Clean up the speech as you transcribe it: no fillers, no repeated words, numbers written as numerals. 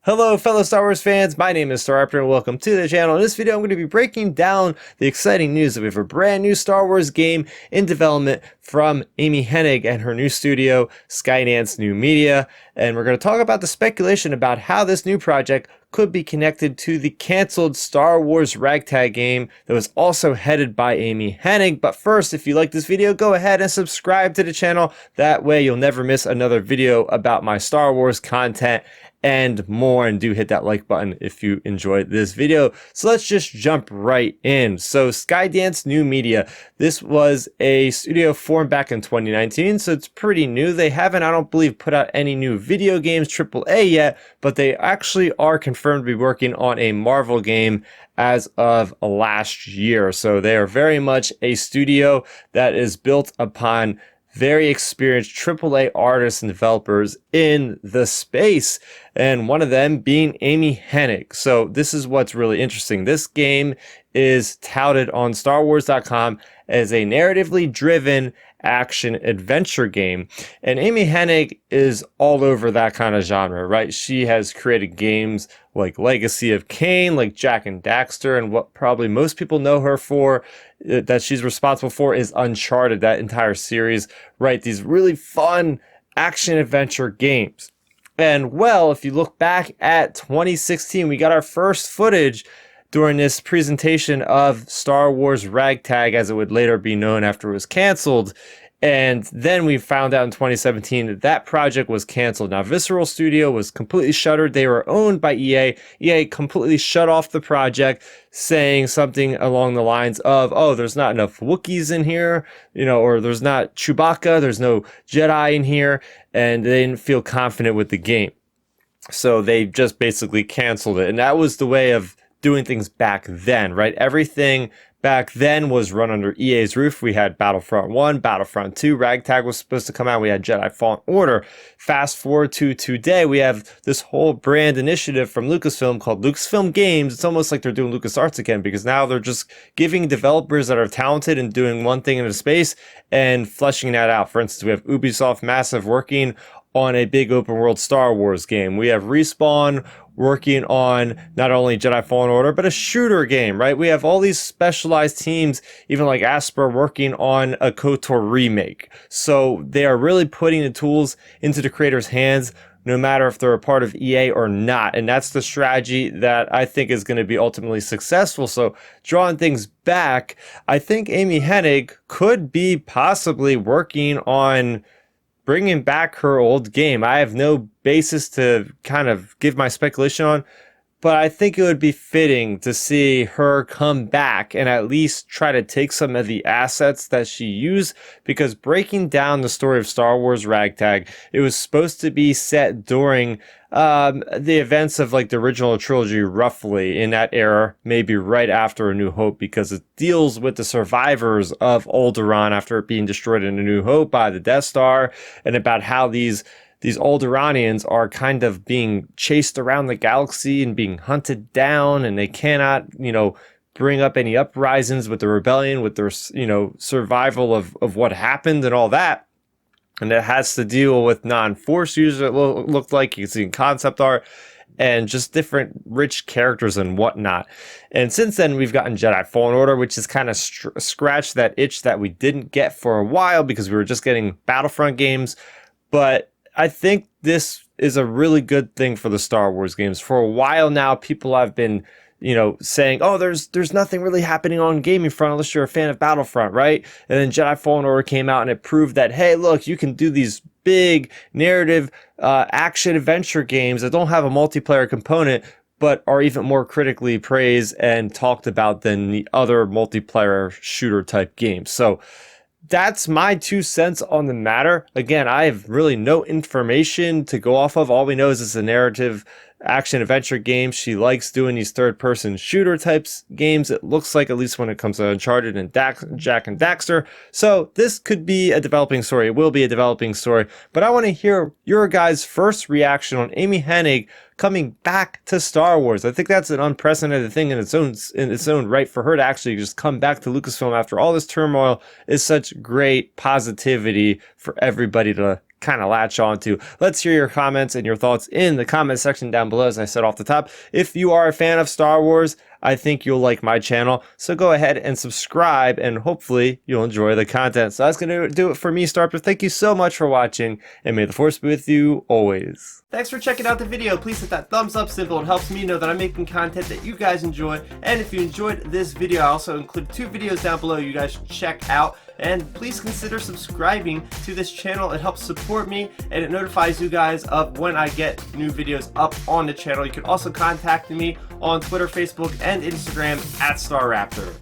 Hello fellow Star Wars fans, my name is Starrapter and welcome to the channel. In this video I'm going to be breaking down the exciting news that we have a brand new Star Wars game in development from Amy Hennigg and her new studio, Skydance New Media. And we're going to talk about the speculation about how this new project could be connected to the canceled Star Wars Ragtag game that was also headed by Amy Hennigg. But first, if you like this video, go ahead and subscribe to the channel. That way you'll never miss another video about my Star Wars content and more, and do hit that like button if you enjoyed this video. So let's just jump right in. So Skydance New Media, this was a studio formed back in 2019, so it's pretty new. They haven't, I don't believe, put out any new video games AAA yet, but they actually are confirmed to be working on a Marvel game as of last year. So they are very much a studio that is built upon very experienced AAA artists and developers in the space, and one of them being Amy Hennigg. So this is what's really interesting. This game is touted on StarWars.com as a narratively driven action adventure game, and Amy Hennigg is all over that kind of genre, right? She has created games like Legacy of Kain, like Jak and Daxter, and what probably most people know her for, that she's responsible for, is Uncharted, that entire series, right? These really fun action adventure games. And well, if you look back at 2016, we got our first footage during this presentation of Star Wars Ragtag, as it would later be known after it was canceled. And then we found out in 2017 that that project was canceled. Now, Visceral Studio was completely shuttered. They were owned by EA. EA completely shut off the project, saying something along the lines of, oh, there's not enough Wookiees in here, or there's not Chewbacca, there's no Jedi in here, and they didn't feel confident with the game. So they just basically canceled it. And that was the way of doing things back then, right? Everything back then was run under EA's roof. We had Battlefront 1, Battlefront 2, Ragtag was supposed to come out, we had Jedi Fallen Order. Fast forward to today, we have this whole brand initiative from Lucasfilm called Lucasfilm Games. It's almost like they're doing LucasArts again, because now they're just giving developers that are talented and doing one thing in a space and fleshing that out. For instance, we have Ubisoft Massive working on a big open world Star Wars game. We have Respawn working on not only Jedi Fallen Order, but a shooter game, right? We have all these specialized teams, even like Asper, working on a KOTOR remake. So they are really putting the tools into the creators' hands, no matter if they're a part of EA or not. And that's the strategy that I think is going to be ultimately successful. So drawing things back, I think Amy Hennigg could be possibly working on bringing back her old game. I have no basis to kind of give my speculation on, but I think it would be fitting to see her come back and at least try to take some of the assets that she used, because breaking down the story of Star Wars Ragtag, it was supposed to be set during the events of like the original trilogy, roughly in that era, maybe right after A New Hope, because it deals with the survivors of Alderaan after it being destroyed in A New Hope by the Death Star, and about how these Alderaanians are kind of being chased around the galaxy and being hunted down, and they cannot, bring up any uprisings with the rebellion, with their, survival of what happened and all that. And it has to deal with non-Force users, it looked like. You can see in concept art, and just different rich characters and whatnot. And since then, we've gotten Jedi Fallen Order, which has kind of scratched that itch that we didn't get for a while, because we were just getting Battlefront games. But I think this is a really good thing for the Star Wars games. For a while now, people have been, saying, oh, there's nothing really happening on gaming front unless you're a fan of Battlefront, right? And then Jedi Fallen Order came out and it proved that, hey, look, you can do these big narrative action adventure games that don't have a multiplayer component, but are even more critically praised and talked about than the other multiplayer shooter type games. So that's my 2 cents on the matter. Again, I have really no information to go off of. All we know is it's a narrative action adventure game. She likes doing these third-person shooter types games, it looks like, at least when it comes to Uncharted and Jak and Daxter. So this could be a developing story. It will be a developing story. But I want to hear your guys' first reaction on Amy Hennigg coming back to Star Wars. I think that's an unprecedented thing in its own right. For her to actually just come back to Lucasfilm after all this turmoil is such great positivity for everybody to kind of latch on to. Let's hear your comments and your thoughts in the comment section down below. As I said off the top, if you are a fan of Star Wars, I think you'll like my channel, so go ahead and subscribe, and hopefully you'll enjoy the content. So that's going to do it for me, Starrapter. Thank you so much for watching, and may the Force be with you always. Thanks for checking out the video. Please hit that thumbs up symbol. It helps me know that I'm making content that you guys enjoy. And if you enjoyed this video, I also included 2 videos down below you guys should check out. And please consider subscribing to this channel. It helps support me, and it notifies you guys of when I get new videos up on the channel. You can also contact me on Twitter, Facebook, and Instagram at Starrapter.